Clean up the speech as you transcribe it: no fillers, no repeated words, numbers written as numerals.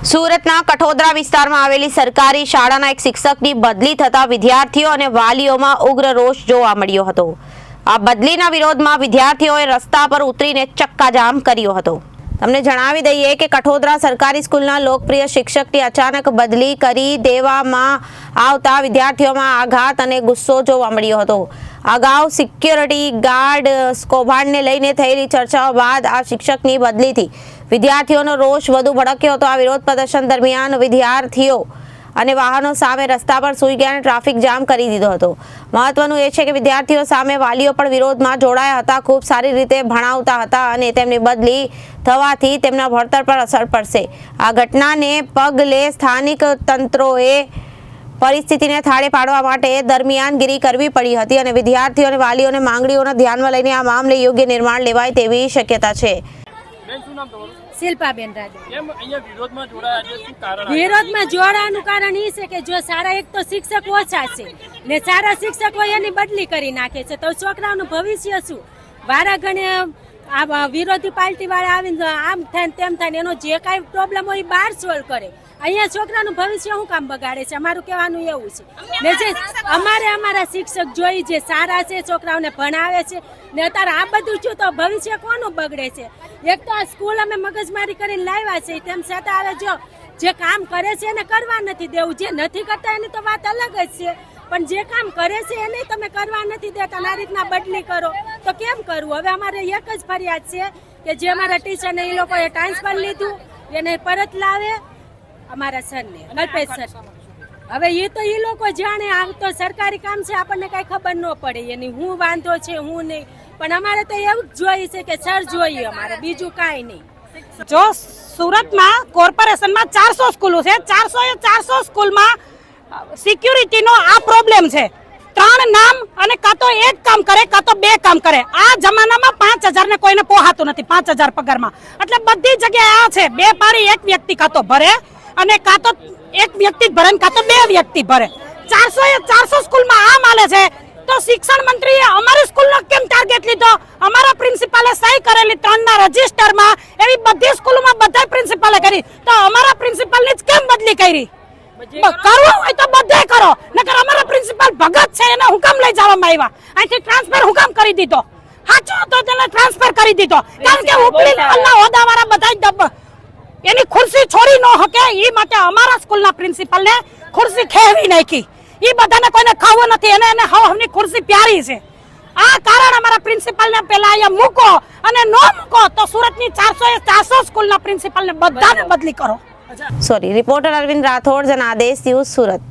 સુરતના કઠોદરા વિસ્તારમાં આવેલી સરકારી શાળાના એક શિક્ષકની બદલી થતા વિદ્યાર્થીઓ અને વાલીઓમાં ઉગ્ર રોષ જોવા મળ્યો હતો। આ બદલીના વિરોધમાં વિદ્યાર્થીઓએ રસ્તા પર ઉતરીને ચક્કાજામ કર્યો હતો। તમને જણાવી દઈએ કે કઠોદરા સરકારી સ્કૂલના લોકપ્રિય શિક્ષકની અચાનક બદલી કરી દેવામાં આવતા વિદ્યાર્થીઓમાં આઘાત અને ગુસ્સો જોવા મળ્યો હતો। અગાઉ સિક્યોરિટી ગાર્ડ કૌભાંડને લઈને થયેલી ચર્ચાઓ બાદ આ શિક્ષકની બદલીથી વિદ્યાર્થીઓનો રોષ વધુ ભડક્યો હતો। આ વિરોધ પ્રદર્શન દરમિયાન વિદ્યાર્થીઓ અને વાહનો સામે રસ્તા પર સૂઈ ગયા અને ટ્રાફિક જામ કરી દીધો હતો। મહત્વનું એ છે કે વિદ્યાર્થીઓ સામે વાલીઓ પણ વિરોધમાં જોડાયા હતા। ખૂબ સારી રીતે ભણાવતા હતા અને તેમની બદલી થવાથી તેમના ભણતર પર અસર પડશે। આ ઘટનાને પગલે સ્થાનિક તંત્રોએ પરિસ્થિતિને થાળે પાડવા માટે દરમિયાનગીરી કરવી પડી હતી અને વિદ્યાર્થીઓ અને વાલીઓને માંગણીઓને ધ્યાનમાં લઈને આ મામલે યોગ્ય નિર્ણય લેવાય તેવી શક્યતા છે। શિલ્પાબેન રાજા કેમ અહીંયા વિરોધમાં જોડાયા છે? શું કારણ? વિરોધમાં જોડાવાનું કારણ એ છે કે જો સારા એક તો શિક્ષક ઓછા છે ને સારા શિક્ષકો એની બદલી કરી નાખે છે તો છોકરાઓનું ભવિષ્ય શું? વારા ઘણે આ વિરોધી પાર્ટી વાળા આવીને આમ થાય તેમ થાય એનો જે કાંઈ પ્રોબ્લેમ હોય એ બહાર સોલ્વ કરે। અહીંયા છોકરાનું ભવિષ્ય શું કામ બગાડે છે? અમારું કહેવાનું એવું છે ને જે અમારા શિક્ષક જોઈ જે સારા છે છોકરાઓને ભણાવે છે ને અત્યારે આ બધું છું તો ભવિષ્ય કોનું બગડે છે? એક તો આ સ્કૂલ અમે મગજમારી કરીને લાવ્યા છે તેમ છતાં હવે જો જે કામ કરે છે એને કરવા નથી દેવું, જે નથી કરતા એની તો વાત અલગ જ છે, પણ જે કામ કરે છે એને તમે કરવા નથી દેતા। આ રીતના બદલી કરો તો કેમ કરવું? હવે અમારે એક જ ફરિયાદ છે કે જે અમારા ટીચરને એ લોકોએ ટ્રાન્સફર લીધું એને પરત લાવે અમારા સરને કલ્પેશ સર। હવે એ તો એ લોકો જાણે, આ તો સરકારી કામ છે આપણને કઈ ખબર ન પડે એની હું વાંધો છે હું નહીં, પણ અમારે તો એવું જ જોઈએ છે કે સર જોઈએ અમારે, બીજું કાંઈ નહીં। જો સુરતમાં કોર્પોરેશનમાં 400 સ્કૂલો છે, 400 સ્કૂલમાં સિક્યુરિટીનો આ પ્રોબ્લેમ છે। 3 નામ અને કાં તો એક કામ કરે કાં તો 2 કામ કરે। આ જમાનામાં 5000 ને કોઈને પોહાતું નથી, 5000 પગારમાં, એટલે બધી જગ્યાએ આ છે 2 પારી એક વ્યક્તિ કાં તો ભરે અને કાં તો એક વ્યક્તિ ભરે કાં તો 2 વ્યક્તિ ભરે। 400 સ્કૂલમાં આ માલે છે તો શિક્ષણ મંત્રીએ અમારી સ્કૂલનો કેમ ટાર્ગેટ લીધો? અમારા પ્રિન્સિપાલે સહી કરેલી 3ના રજીસ્ટરમાં એવી બધી સ્કૂલોમાં બધા પ્રિન્સિપાલે કરી, તો અમારા પ્રિન્સિપાલની જ કેમ બદલી કરી? કરવું હોય તો બધે કરો, નકર અમારા પ્રિન્સિપાલ ભગત છે એને હુકમ લઈ જવામાં આવ્યા, અહીંથી ટ્રાન્સફર હુકમ કરી દીધો। સાચું તો તેને ટ્રાન્સફર કરી દીધો કારણ કે ઉપલી લેવલના હોદ્દાવાળા બધા એની ખુરશી છોડી ન શકે એ માટે અમારા સ્કૂલના પ્રિન્સિપલને ખુરશી ખેવી નાખી। એ બધાને કોઈને ખાવું નથી, એને હવની ખુરશી પ્યારી છે। આ કારણ અમારા પ્રિન્સિપલને પેલા અહીંયા મૂકો અને ન મૂકો તો સુરતની 400 સ્કૂલના પ્રિન્સિપલને બધાને બદલી કરો। Reporter Arvind Rathod, Janadesh news, Surat.